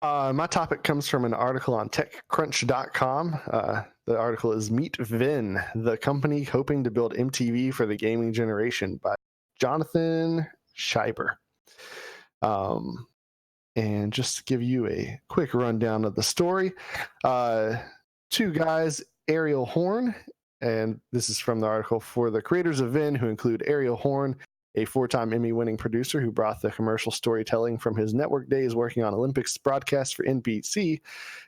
My topic comes from an article on TechCrunch.com. The article is Meet Venn, the company hoping to build MTV for the gaming generation by Jonathan Schreiber. And just to give you a quick rundown of the story, two guys, Ariel Horn, and this is from the article, for the creators of Venn, who include Ariel Horn, a four-time Emmy-winning producer who brought the commercial storytelling from his network days working on Olympics broadcasts for NBC,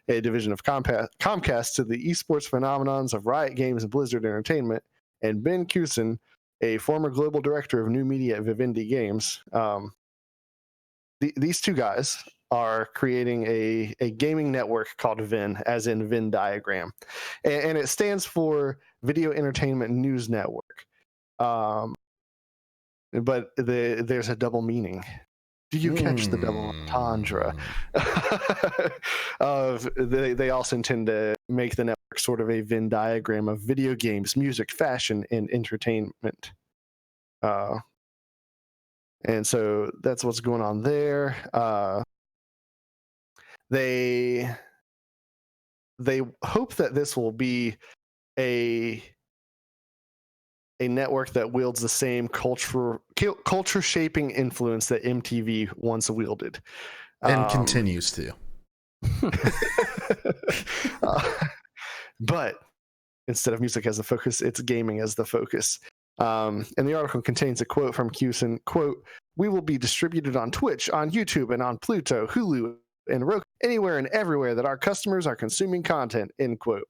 a division of Comcast, to the esports phenomenons of Riot Games and Blizzard Entertainment, and Ben Kusin, a former global director of new media at Vivendi Games. These two guys are creating a gaming network called Venn, as in Venn diagram, and it stands for Video Entertainment News Network. But there's a double meaning. Do you catch the double entendre? They also intend to make the network sort of a Venn diagram of video games, music, fashion, and entertainment. And so that's what's going on there. They hope that this will be a network that wields the same culture shaping influence that MTV once wielded, and continues to. But instead of music as the focus, it's gaming as the focus. And the article contains a quote from Kusin, quote, "We will be distributed on Twitch, on YouTube, and on Pluto, Hulu, and Roku, anywhere and everywhere that our customers are consuming content," end quote.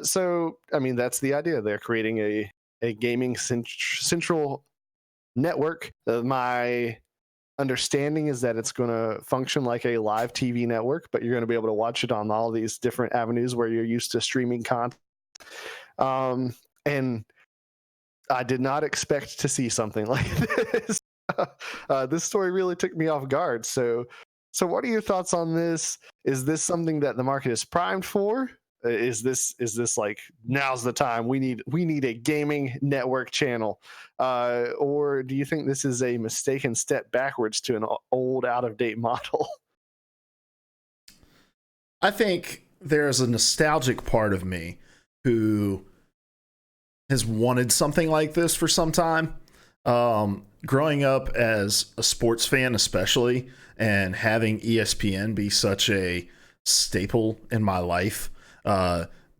So, I mean, that's the idea. They're creating a gaming central network. My understanding is that it's going to function like a live TV network, but you're going to be able to watch it on all these different avenues where you're used to streaming content. And I did not expect to see something like this. This story really took me off guard. So what are your thoughts on this? Is this something that the market is primed for? Is this like, now's the time? We need a gaming network channel, or do you think this is a mistaken step backwards to an old, out of date model? I think there's a nostalgic part of me who has wanted something like this for some time. Growing up as a sports fan, especially, and having ESPN be such a staple in my life,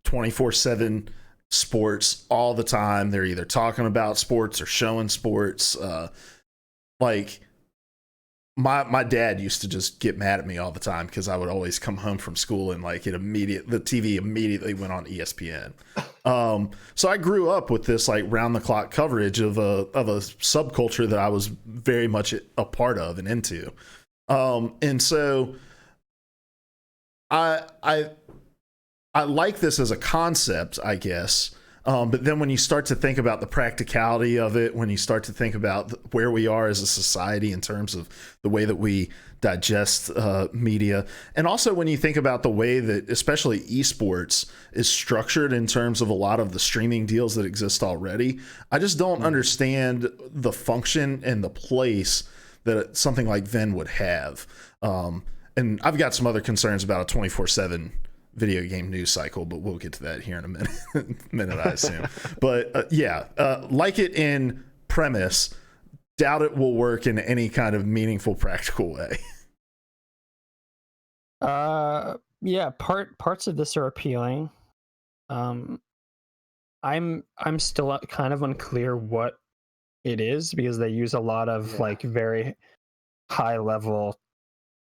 24/7 sports all the time. They're either talking about sports or showing sports. Like my dad used to just get mad at me all the time because I would always come home from school and like the TV immediately went on ESPN. So I grew up with this like round the clock coverage of a subculture that I was very much a part of and into. And so I like this as a concept, I guess. But then when you start to think about the practicality of it, when you start to think about where we are as a society in terms of the way that we digest media, and also when you think about the way that especially esports is structured in terms of a lot of the streaming deals that exist already, I just don't understand the function and the place that something like Venn would have. And I've got some other concerns about a 24/7 video game news cycle, but we'll get to that here in a minute, I assume. But like it in premise, doubt it will work in any kind of meaningful, practical way. Parts of this are appealing. I'm still kind of unclear what it is because they use a lot of like very high level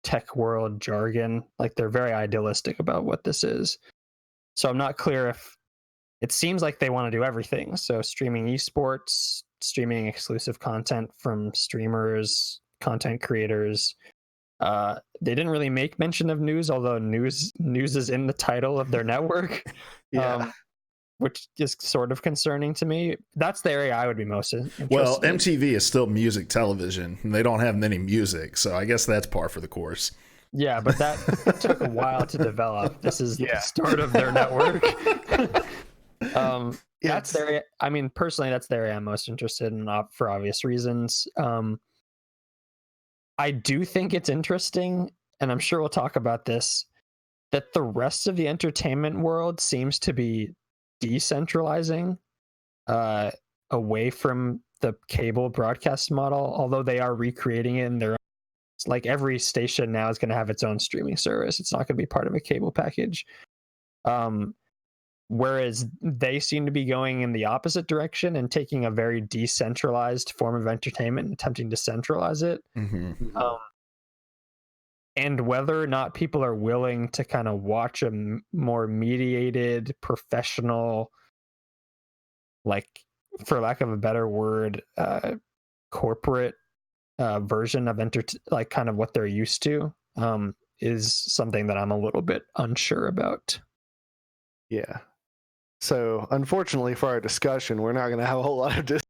tech world jargon. Like they're very idealistic about what this is. So I'm not clear if it seems like they want to do everything. So streaming esports, streaming exclusive content from streamers, content creators. They didn't really make mention of news, although news is in the title of their network. Which is sort of concerning to me. That's the area I would be most interested Well, in. MTV is still music television, and they don't have any music, so I guess that's par for the course. Yeah, but that took a while to develop. This is the start of their network. That's the area. I mean, personally, that's the area I'm most interested in for obvious reasons. I do think it's interesting and I'm sure we'll talk about this, that the rest of the entertainment world seems to be decentralizing away from the cable broadcast model, although they are recreating it in their own. Like every station now is going to have its own streaming service. It's not going to be part of a cable package. Whereas they seem to be going in the opposite direction and taking a very decentralized form of entertainment and attempting to centralize it. And whether or not people are willing to kind of watch a more mediated, professional, like, for lack of a better word, corporate version of like kind of what they're used to, is something that I'm a little bit unsure about. Yeah. So unfortunately for our discussion, we're not going to have a whole lot of discussion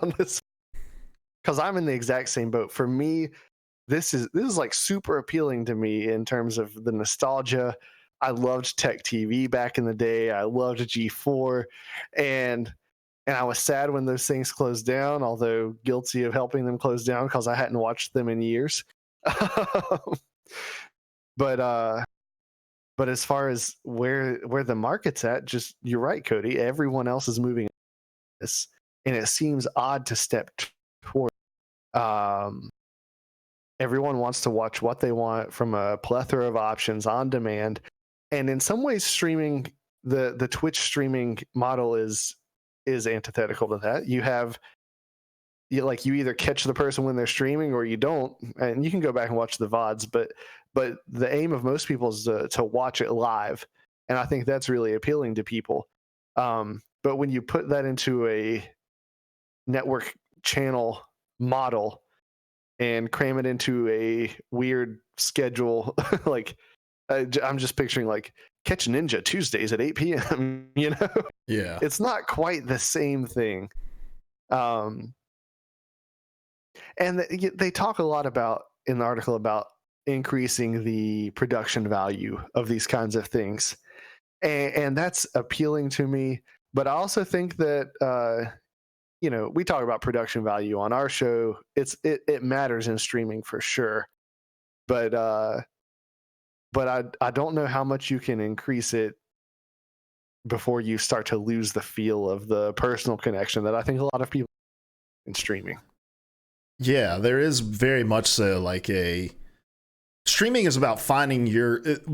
on this, because I'm in the exact same boat. For me, this is like super appealing to me in terms of the nostalgia. I loved Tech TV back in the day. I loved G4, and I was sad when those things closed down, although guilty of helping them close down because I hadn't watched them in years. But as far as where the market's at, just, you're right, Cody. Everyone else is moving this, and it seems odd to step toward. Everyone wants to watch what they want from a plethora of options on demand, and in some ways, streaming, the Twitch streaming model is antithetical to that. You either catch the person when they're streaming or you don't, and you can go back and watch the VODs, but the aim of most people is to watch it live, and I think that's really appealing to people. But when you put that into a network channel model and cram it into a weird schedule, like I'm just picturing like Catch Ninja Tuesdays at 8 p.m. Yeah, it's not quite the same thing. And they talk a lot about in the article about increasing the production value of these kinds of things, and that's appealing to me. But I also think that we talk about production value on our show. It matters in streaming for sure, but I don't know how much you can increase it before you start to lose the feel of the personal connection that I think a lot of people in streaming. Yeah, there is very much so like streaming is about finding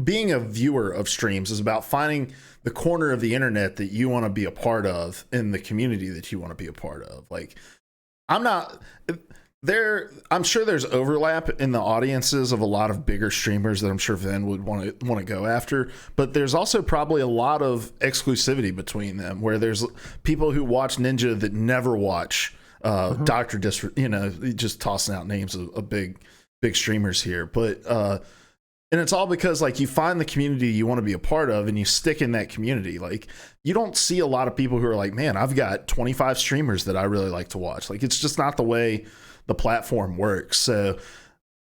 being a viewer of streams is about finding the corner of the internet that you want to be a part of in the community that you want to be a part of. Like, I'm sure there's overlap in the audiences of a lot of bigger streamers that I'm sure Venn would want to go after, but there's also probably a lot of exclusivity between them, where there's people who watch Ninja that never watch Dr. Just tossing out names of big streamers here, but and it's all because like you find the community you want to be a part of and you stick in that community. Like, you don't see a lot of people who are like, man, I've got 25 streamers that I really like to watch. Like, it's just not the way the platform works. So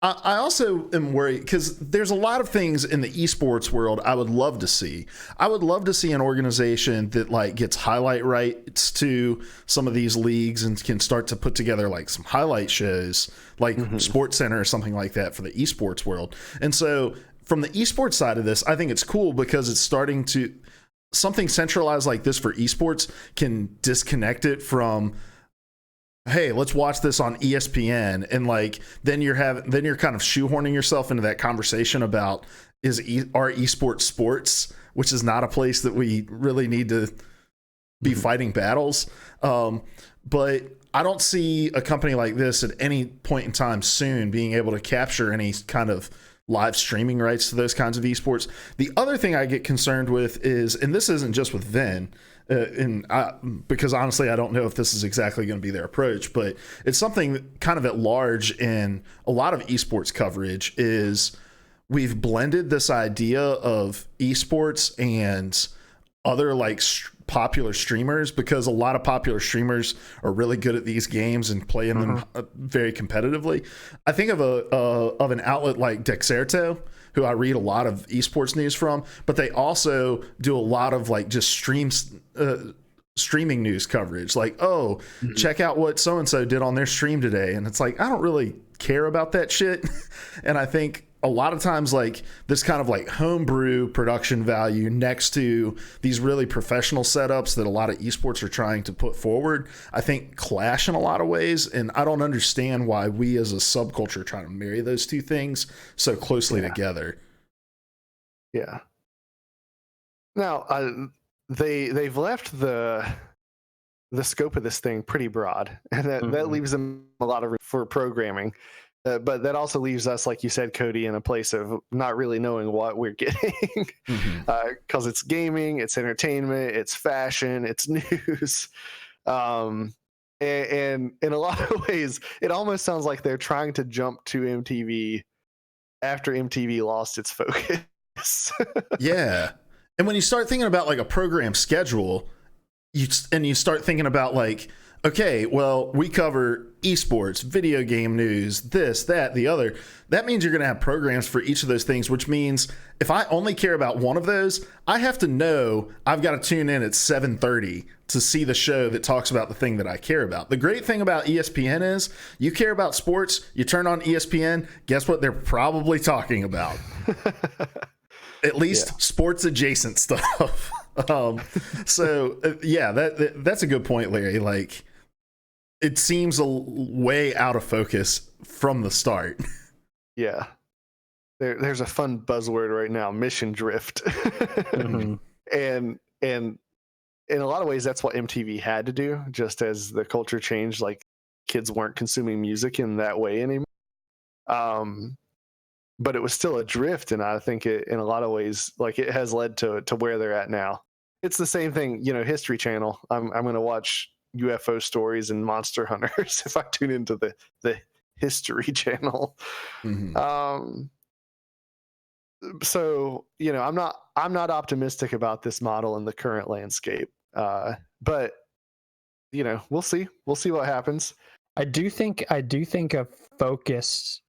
I also am worried because there's a lot of things in the esports world I would love to see. I would love to see an organization that like gets highlight rights to some of these leagues and can start to put together like some highlight shows, like Sports Center or something like that for the esports world. And so from the esports side of this, I think it's cool because it's starting to, something centralized like this for esports can disconnect it from, hey, let's watch this on ESPN, and like then you're kind of shoehorning yourself into that conversation about are esports sports, which is not a place that we really need to be fighting battles. But I don't see a company like this at any point in time soon being able to capture any kind of live streaming rights to those kinds of esports. The other thing I get concerned with is, and this isn't just with Venn, because honestly, I don't know if this is exactly going to be their approach, but it's something kind of at large in a lot of esports coverage, is we've blended this idea of esports and other like popular streamers, because a lot of popular streamers are really good at these games and playing them very competitively. I think of an outlet like Dexerto, who I read a lot of esports news from, but they also do a lot of like just streaming news coverage. Like, check out what so-and-so did on their stream today. And it's like, I don't really care about that shit. And I think a lot of times, like this kind of like homebrew production value next to these really professional setups that a lot of esports are trying to put forward, I think clash in a lot of ways. And I don't understand why we as a subculture try to marry those two things so closely together. Yeah. Now, they've left the scope of this thing pretty broad, and that leaves them a lot of room for programming. But that also leaves us, like you said, Cody, in a place of not really knowing what we're getting, because it's gaming, it's entertainment, it's fashion, it's news, and in a lot of ways, it almost sounds like they're trying to jump to MTV after MTV lost its focus. Yeah. And when you start thinking about like a program schedule, you start thinking about like, okay, well, we cover esports, video game news, this, that, the other. That means you're going to have programs for each of those things, which means if I only care about one of those, I have to know I've got to tune in at 7:30 to see the show that talks about the thing that I care about. The great thing about ESPN is you care about sports, you turn on ESPN, guess what they're probably talking about? At least sports adjacent stuff. That's a good point, Larry. Like, it seems a way out of focus from the start. Yeah. There's a fun buzzword right now, mission drift. And in a lot of ways, that's what MTV had to do, just as the culture changed. Like, kids weren't consuming music in that way anymore. But it was still a drift, and I think it, in a lot of ways, like, it has led to where they're at now. It's the same thing, History Channel. I'm going to watch UFO stories and monster hunters if I tune into the History Channel. So I'm not optimistic about this model in the current landscape. But we'll see what happens. I do think a focused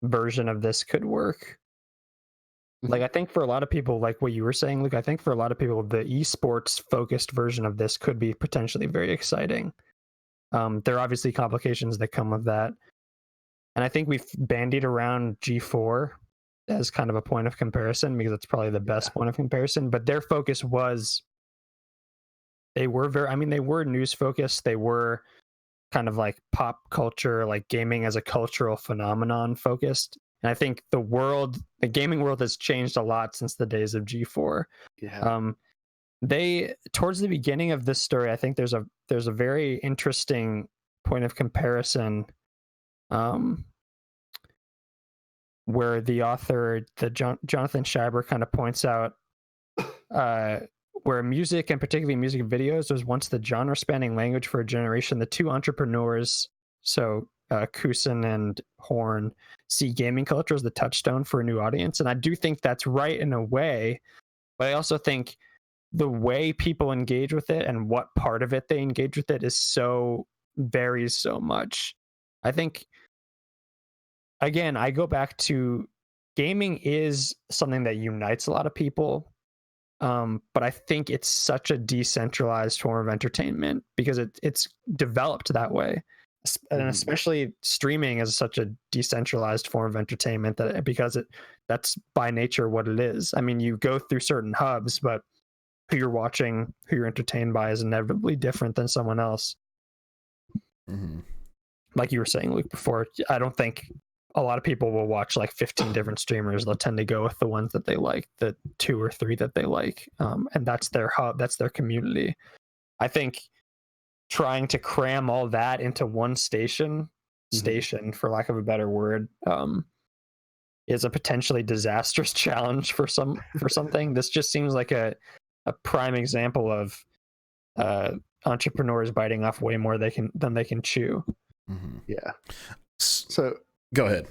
version of this could work. Like, I think for a lot of people, like what you were saying, Luke, I think for a lot of people, the esports focused version of this could be potentially very exciting. There are obviously complications that come with that. And I think we've bandied around G4 as kind of a point of comparison because it's probably the best point of comparison. But their focus was, they were news focused. They were kind of like pop culture, like gaming as a cultural phenomenon focused. And I think the gaming world has changed a lot since the days of G4. Yeah. They, towards the beginning of this story, I think there's a very interesting point of comparison, where the author, Jonathan Schreiber, kind of points out where music, and particularly music videos, was once the genre-spanning language for a generation. The two entrepreneurs, so Kusin and Horn, see gaming culture as the touchstone for a new audience. And I do think that's right in a way, but I also think the way people engage with it and what part of it they engage with it varies so much. I think, again, I go back to gaming is something that unites a lot of people. But I think it's such a decentralized form of entertainment because it's developed that way. And especially streaming is such a decentralized form of entertainment because that's by nature what it is. I mean, you go through certain hubs, but who you're watching, who you're entertained by is inevitably different than someone else. Like you were saying, Luke, before, I don't think a lot of people will watch like 15 different streamers. They'll tend to go with the ones that they like, the 2 or 3 that they like. And that's their hub, that's their community. I think trying to cram all that into one station, for lack of a better word, is a potentially disastrous challenge for something. This just seems like a prime example of entrepreneurs biting off way more than they can chew. Yeah. So go ahead.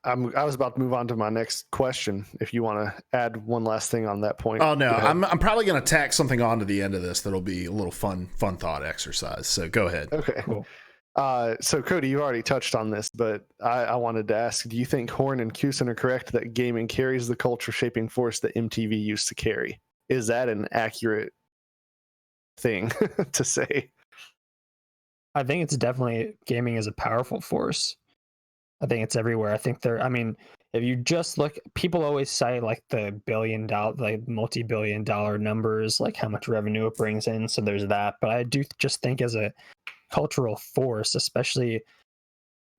I was about to move on to my next question. If you want to add one last thing on that point. Oh no, I'm probably going to tack something on to the end of this that'll be a little fun thought exercise. So go ahead. Okay. Cool. So Cody, you already touched on this, but I wanted to ask: do you think Horn and Kusin are correct that gaming carries the culture shaping force that MTV used to carry? Is that an accurate thing to say? I think it's definitely, gaming is a powerful force. I think it's everywhere. I think I mean, if you just look, people always cite like the billion-dollar, like multi-billion-dollar numbers, like how much revenue it brings in. So there's that. But I do just think as a cultural force, especially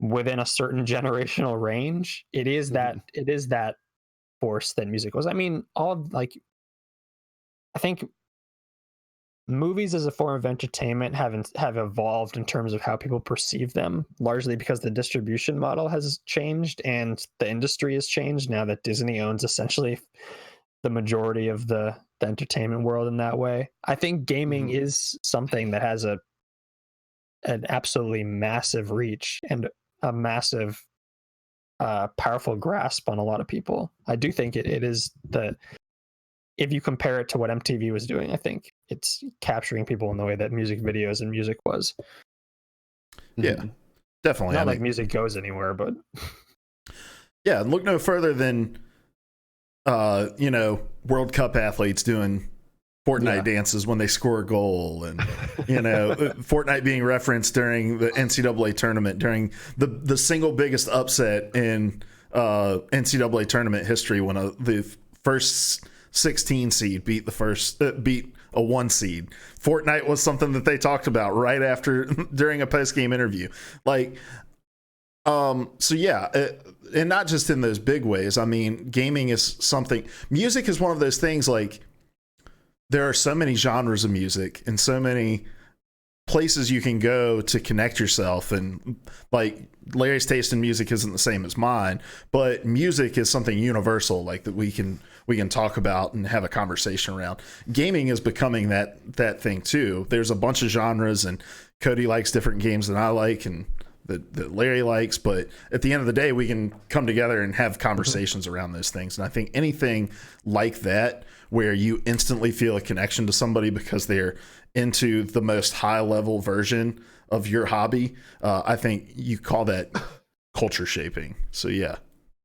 within a certain generational range, it is that force that music was. I mean, I think movies as a form of entertainment have evolved in terms of how people perceive them, largely because the distribution model has changed and the industry has changed now that Disney owns essentially the majority of the entertainment world in that way. I think gaming is something that has an absolutely massive reach and a massive powerful grasp on a lot of people. I do think it is if you compare it to what MTV was doing, I think it's capturing people in the way that music videos and music was. Yeah, definitely. Not like music goes anywhere, but yeah, look no further than World Cup athletes doing Fortnite dances when they score a goal, and Fortnite being referenced during the NCAA tournament during the single biggest upset in NCAA tournament history when the first 16 seed beat a 1 seed. Fortnite was something that they talked about right after during a post-game interview. And not just in those big ways. I mean, gaming is something. Music is one of those things, like, there are so many genres of music and so many places you can go to connect yourself, and like Larry's taste in music isn't the same as mine, but music is something universal, like that we can talk about and have a conversation around. Gaming is becoming that thing too. There's a bunch of genres, and Cody likes different games than I like and that Larry likes, but at the end of the day we can come together and have conversations around those things. And I think anything like that where you instantly feel a connection to somebody because they're into the most high level version of your hobby, I think you call that culture shaping. So yeah,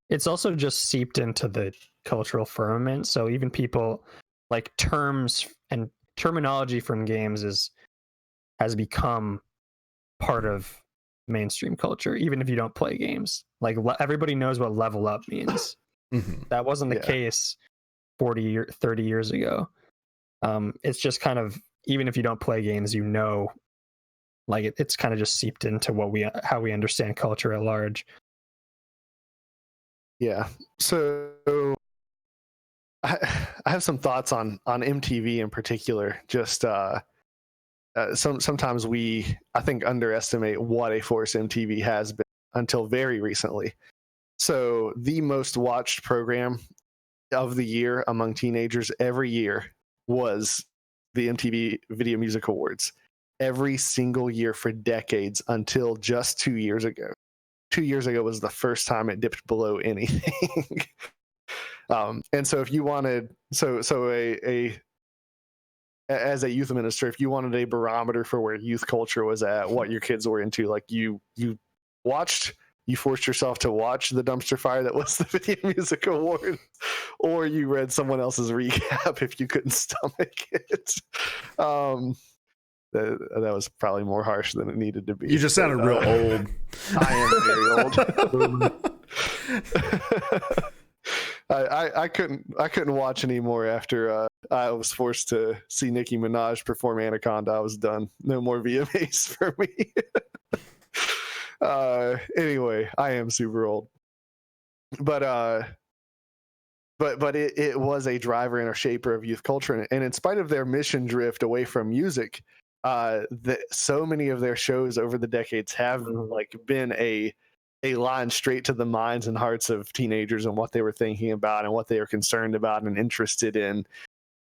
it's also just seeped into the cultural firmament. So even people, like, terms and terminology from games has become part of mainstream culture, even if you don't play games. Like, everybody knows what level up means. That wasn't the case 30 years ago. It's just kind of, even if you don't play games, like it's kind of just seeped into how we understand culture at large. Yeah. So I have some thoughts on MTV in particular. Just sometimes I think underestimate what a force MTV has been until very recently. So the most watched program of the year among teenagers every year was the MTV Video Music Awards. Every single year for decades until just 2 years ago. 2 years ago was the first time it dipped below anything. And so if you wanted, as a youth minister, if you wanted a barometer for where youth culture was at, what your kids were into, like you forced yourself to watch the dumpster fire that was the Video Music Award, or you read someone else's recap if you couldn't stomach it. That was probably more harsh than it needed to be. You just sounded real old. I am very old. I couldn't watch anymore after I was forced to see Nicki Minaj perform Anaconda. I was done. No more VMAs for me. Anyway, I am super old. But it was a driver and a shaper of youth culture, and in spite of their mission drift away from music, so many of their shows over the decades have like been a line straight to the minds and hearts of teenagers and what they were thinking about and what they were concerned about and interested in.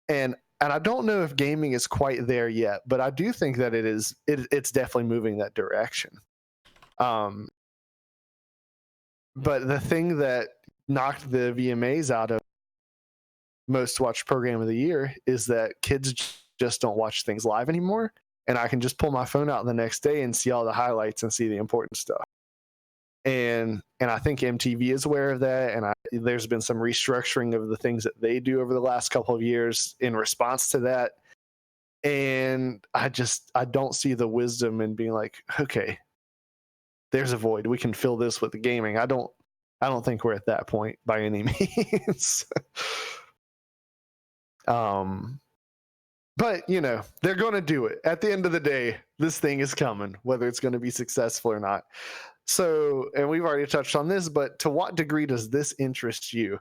And I don't know if gaming is quite there yet, but I do think that it's definitely moving that direction. But the thing that knocked the VMAs out of most watched program of the year is that kids just don't watch things live anymore. And I can just pull my phone out the next day and see all the highlights and see the important stuff. And I think MTV is aware of that. And there's been some restructuring of the things that they do over the last couple of years in response to that. And I don't see the wisdom in being like, okay, there's a void. We can fill this with the gaming. I don't think we're at that point by any means. But they're going to do it. At the end of the day, this thing is coming, whether it's going to be successful or not. So, and we've already touched on this, but to what degree does this interest you?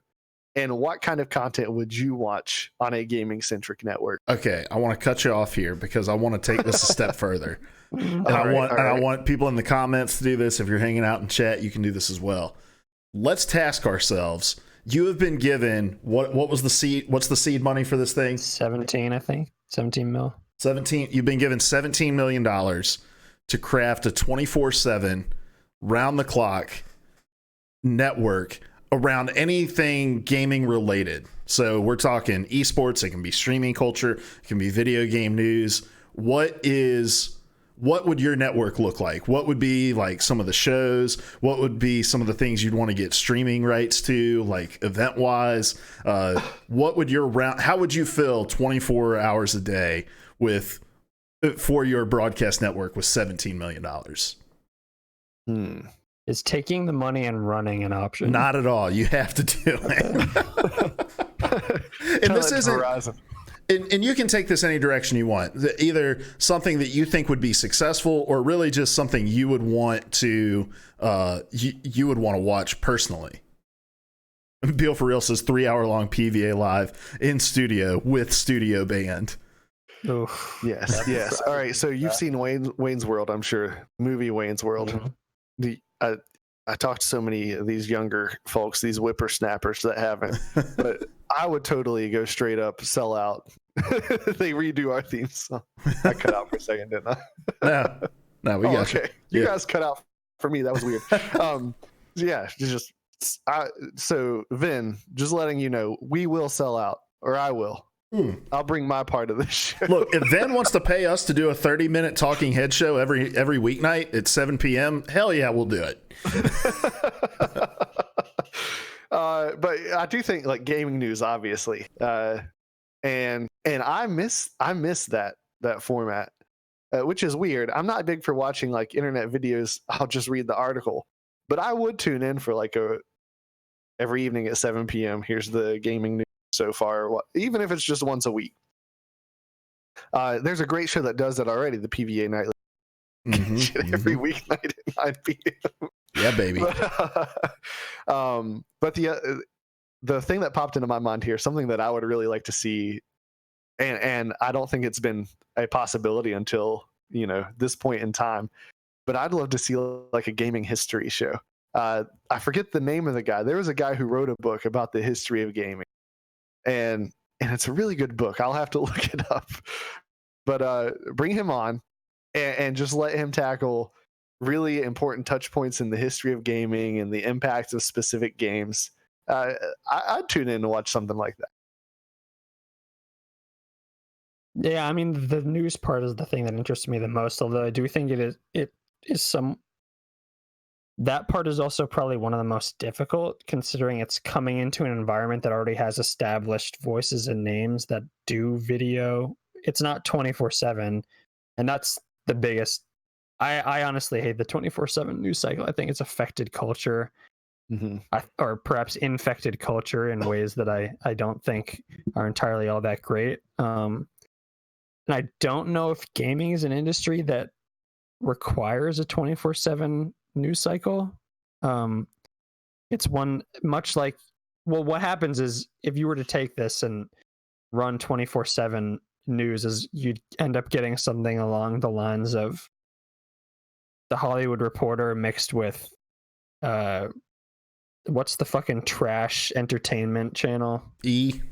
And what kind of content would you watch on a gaming-centric network? Okay, I want to cut you off here because I want to take this a step further. And I want people in the comments to do this. If you're hanging out in chat, you can do this as well. Let's task ourselves. You have been given what was the seed? What's the seed money for this thing? 17, I think. 17 mil. 17. You've been given $17 million to craft a 24/7 round the clock network around anything gaming related. So we're talking esports, it can be streaming culture, it can be video game news. What would your network look like? What would be like some of the shows? What would be some of the things you'd want to get streaming rights to, like event wise? What would how would you fill 24 hours a day for your broadcast network with $17 million? Is taking the money and running an option? Not at all. You have to do it. And this isn't Horizon. And you can take this any direction you want. Either something that you think would be successful, or really just something you would want to you would want to watch personally. Beal for Real says 3-hour-long PvA live in studio with studio band. Oof. Yes. All right. So you've seen Wayne's World, I'm sure. Movie Wayne's World. Mm-hmm. I talked to so many of these younger folks, these whippersnappers that haven't, but I would totally go straight up, sell out. They redo our theme song. I cut out for a second, didn't I? No, we got okay. You guys cut out for me. That was weird. So Venn, just letting you know, we will sell out, or I will. I'll bring my part of this show. Look, if Venn wants to pay us to do a 30-minute talking head show every weeknight at 7 p.m., hell yeah, we'll do it. But I do think like gaming news, obviously, and I miss that format, which is weird. I'm not big for watching like internet videos. I'll just read the article, but I would tune in for like every evening at 7 p.m. Here's the gaming news so far, even if it's just once a week. There's a great show that does that already, the PvA Nightly. Every weeknight at 9 p.m. Yeah, baby. But the thing that popped into my mind here, something that I would really like to see, and I don't think it's been a possibility until this point in time, but I'd love to see like a gaming history show. I forget the name of the guy. There was a guy who wrote a book about the history of gaming. And it's a really good book. I'll have to look it up. But bring him on and just let him tackle really important touch points in the history of gaming and the impact of specific games. I'd tune in to watch something like that. Yeah, I mean, the news part is the thing that interests me the most, although I do think it is some... That part is also probably one of the most difficult, considering it's coming into an environment that already has established voices and names that do video. It's not 24/7, and that's the biggest. I honestly hate the 24/7 news cycle. I think it's affected culture, or perhaps infected culture in ways that I don't think are entirely all that great. And I don't know if gaming is an industry that requires a 24/7 news cycle. It's one much like, well, what happens is if you were to take this and run 24/7 news, is you'd end up getting something along the lines of the Hollywood Reporter mixed with what's the fucking trash entertainment channel? E.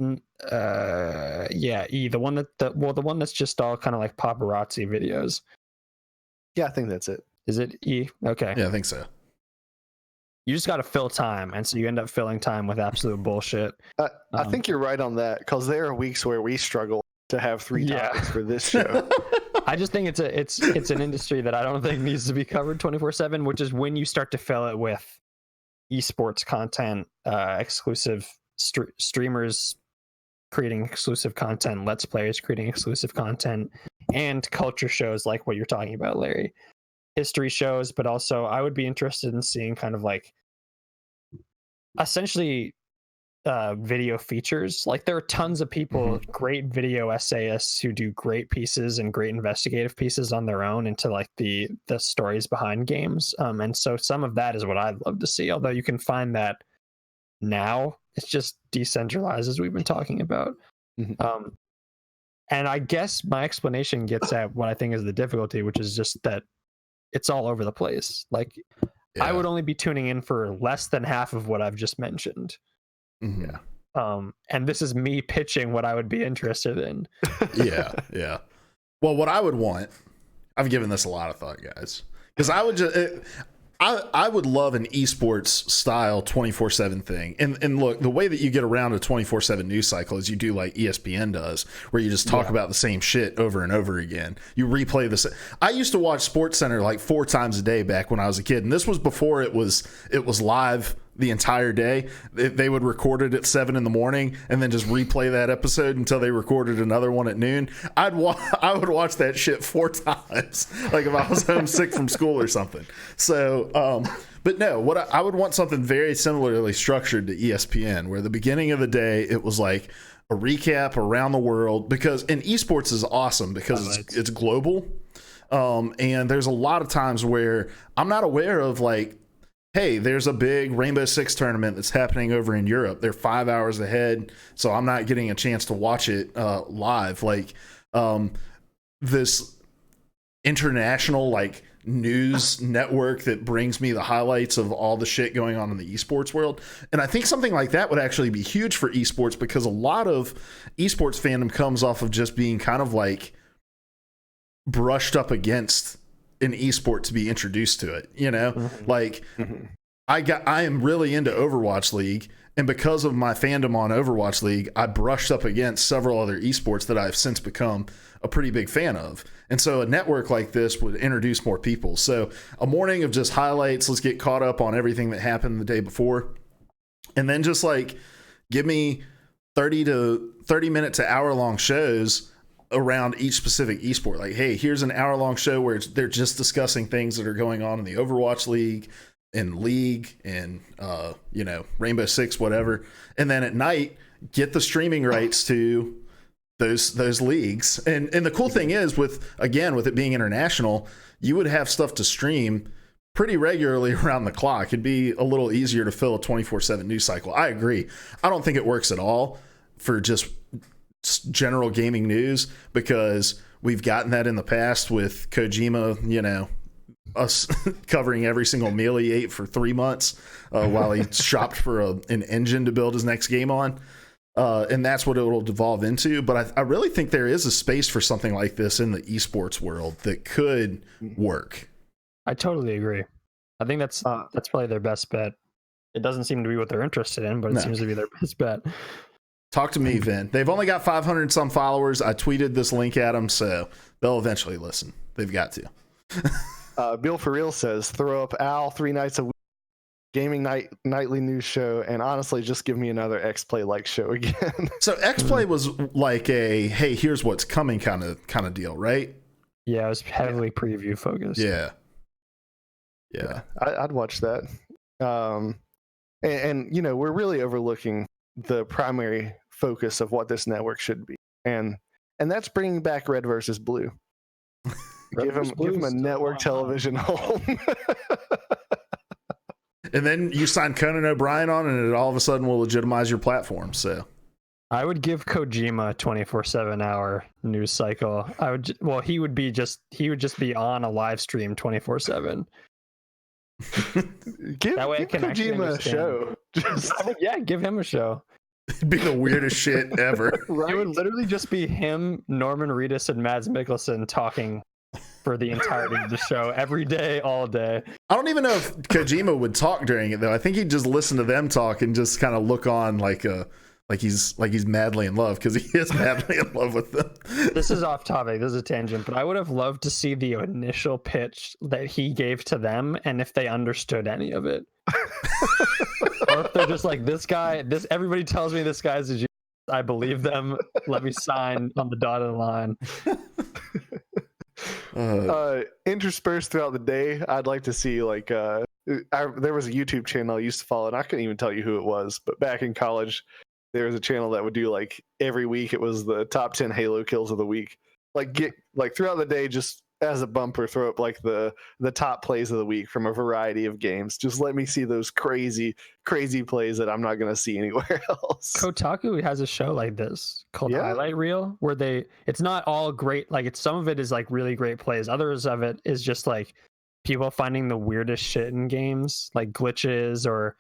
Yeah, E. The one that's just all kind of like paparazzi videos. Yeah, I think that's it. Is it E? Okay. Yeah, I think so. You just got to fill time, and so you end up filling time with absolute bullshit. I think you're right on that, because there are weeks where we struggle to have 3 topics for this show. I just think it's an industry that I don't think needs to be covered 24/7, which is when you start to fill it with esports content, exclusive streamers creating exclusive content, let's players creating exclusive content, and culture shows like what you're talking about, Larry. history shows, but also I would be interested in seeing kind of like essentially video features. Like there are tons of people, great video essayists who do great pieces and great investigative pieces on their own into like the stories behind games. And so some of that is what I'd love to see, although you can find that now. It's just decentralized, as we've been talking about. And I guess my explanation gets at what I think is the difficulty, which is just that it's all over the place. Like I would only be tuning in for less than half of what I've just mentioned. And this is me pitching what I would be interested in. Yeah. Well, what I would want, I've given this a lot of thought, guys, because I would just, I would love an esports style 24/7 thing. And look, the way that you get around a 24/7 news cycle is you do like ESPN does, where you just talk about the same shit over and over again. You replay this. I used to watch SportsCenter like 4 times a day back when I was a kid, and this was before it was live the entire day. They would record it at 7 in the morning and then just replay that episode until they recorded another one at noon. I would watch that shit 4 times, like if I was homesick from school or something. So, but no, I would want something very similarly structured to ESPN, where the beginning of the day, it was like a recap around the world, because in esports is awesome because it's global. And there's a lot of times where I'm not aware of, like, hey, there's a big Rainbow Six tournament that's happening over in Europe. They're 5 hours ahead, so I'm not getting a chance to watch it live. Like this international like news network that brings me the highlights of all the shit going on in the esports world. And I think something like that would actually be huge for esports, because a lot of esports fandom comes off of just being kind of like brushed up against an esport to be introduced to it, you know? Like I am really into Overwatch League, and because of my fandom on Overwatch League, I brushed up against several other esports that I've since become a pretty big fan of. And so a network like this would introduce more people. So a morning of just highlights, let's get caught up on everything that happened the day before, and then just like give me 30 minute to hour long shows around each specific esport. Like, hey, here's an hour-long show where they're just discussing things that are going on in the Overwatch League and Rainbow Six, whatever. And then at night, get the streaming rights to those leagues. And the cool thing is, with it being international, you would have stuff to stream pretty regularly around the clock. It'd be a little easier to fill a 24/7 news cycle. I agree. I don't think it works at all for just general gaming news, because we've gotten that in the past with Kojima, us covering every single meal he ate for 3 months while he shopped for an engine to build his next game on. And that's what it will devolve into. But I really think there is a space for something like this in the esports world that could work. I totally agree. I think that's probably their best bet. It doesn't seem to be what they're interested in, but it seems to be their best bet. Talk to me, Venn. They've only got 500 and some followers. I tweeted this link at them, so they'll eventually listen. They've got to. Bill for Real says, throw up Al 3 nights a week, gaming nightly news show, and honestly, just give me another X-Play like show again. So X-Play was like a, hey, here's what's coming kind of deal, right? Yeah, it was heavily preview focused. Yeah. I'd watch that. And we're really overlooking the primary focus of what this network should be, and that's bringing back Red versus Blue. Give him a network television home. And then you sign Conan O'Brien on, and it all of a sudden will legitimize your platform. So I would give Kojima a 24/7 hour news cycle. He would just be on a live stream 24/7. Give Kojima a show. Give him a show. It'd be the weirdest shit ever. Right? It would literally just be him, Norman Reedus, and Mads Mikkelsen talking for the entirety of the show every day, all day. I don't even know if Kojima would talk during it, though. I think he'd just listen to them talk and just kind of look on like he's madly in love, because he is madly in love with them. This is off topic. This is a tangent, but I would have loved to see the initial pitch that he gave to them, and if they understood any of it. Or if they're just like, everybody tells me this guy's a genius. I believe them. Let me sign on the dotted line. Interspersed throughout the day, I'd like to see like there was a YouTube channel I used to follow, and I couldn't even tell you who it was, but back in college, there was a channel that would do like every week it was the top 10 Halo kills of the week. Like get like throughout the day, just as a bumper, throw up like the top plays of the week from a variety of games. Just let me see those crazy plays that I'm not going to see anywhere else. Kotaku has a show like this called Highlight Reel, where it's not all great. Like some of it is like really great plays. Others of it is just like people finding the weirdest shit in games, like glitches or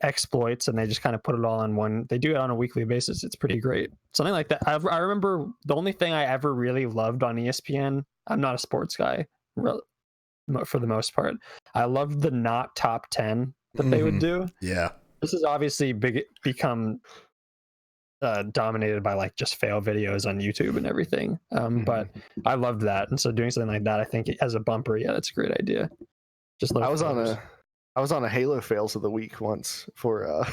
exploits, and they just kind of put it all in one. They do it on a weekly basis. It's pretty great. Something like that. I remember the only thing I ever really loved on ESPN, I'm not a sports guy for the most part, I loved the not top 10 that they would do. Yeah, this is obviously become dominated by like just fail videos on YouTube and everything, but I loved that, and so doing something like that, I think as a bumper, that's a great idea. Just I was on a Halo fails of the week once for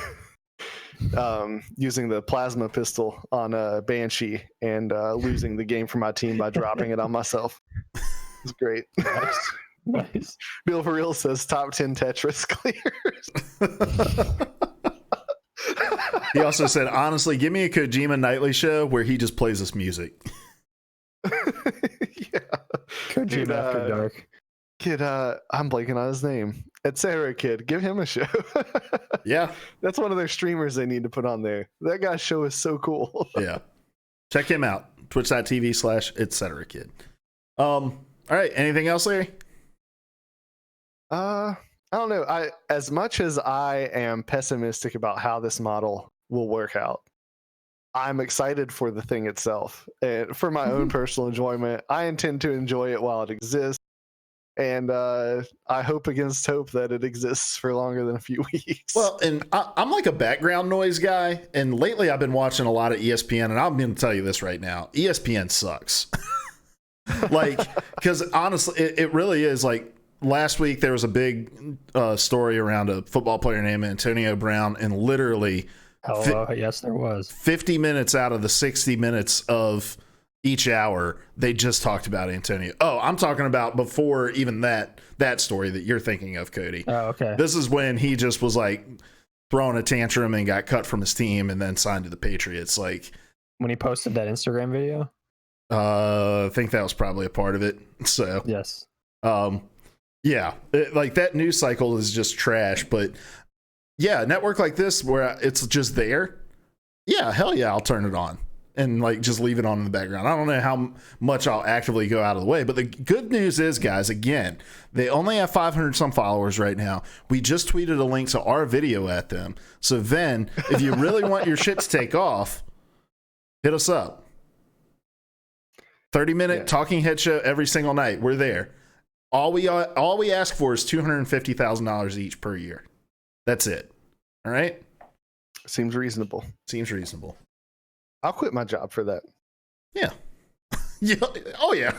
using the plasma pistol on a Banshee and losing the game for my team by dropping it on myself. It's great. Nice. Bill for Real says top 10 Tetris clears. He also said, honestly, give me a Kojima nightly show where he just plays this music. Yeah. Kojima After Dark. Kid, I'm blanking on his name. Etc. Kid, give him a show. Yeah, that's one of their streamers they need to put on there. That guy's show is so cool. Yeah, check him out. Twitch.tv/etc. Kid. All right. Anything else, Larry? I don't know. As much as I am pessimistic about how this model will work out, I'm excited for the thing itself and for my own personal enjoyment. I intend to enjoy it while it exists. And I hope against hope that it exists for longer than a few weeks. Well, and I'm like a background noise guy, and lately I've been watching a lot of ESPN, and I'm going to tell you this right now. ESPN sucks. Like, because honestly, it really is. Like, last week there was a big story around a football player named Antonio Brown, and literally yes, there was 50 minutes out of the 60 minutes of each hour, they just talked about Antonio. Oh, I'm talking about before even that story that you're thinking of, Cody. Oh, okay. This is when he just was like throwing a tantrum and got cut from his team and then signed to the Patriots. Like when he posted that Instagram video. I think that was probably a part of it. So yes. Yeah, like that news cycle is just trash. But yeah, a network like this where it's just there. Yeah, hell yeah, I'll turn it on and like just leave it on in the background. I don't know how much I'll actively go out of the way, but the good news is, guys, again, they only have 500 some followers right now. We just tweeted a link to our video at them. So Venn, if you really want your shit to take off, hit us up. 30-minute talking head show every single night. We're there. All we ask for is $250,000 each per year. That's it. All right? Seems reasonable. Seems reasonable. I'll quit my job for that. Yeah. Yeah. Oh, yeah.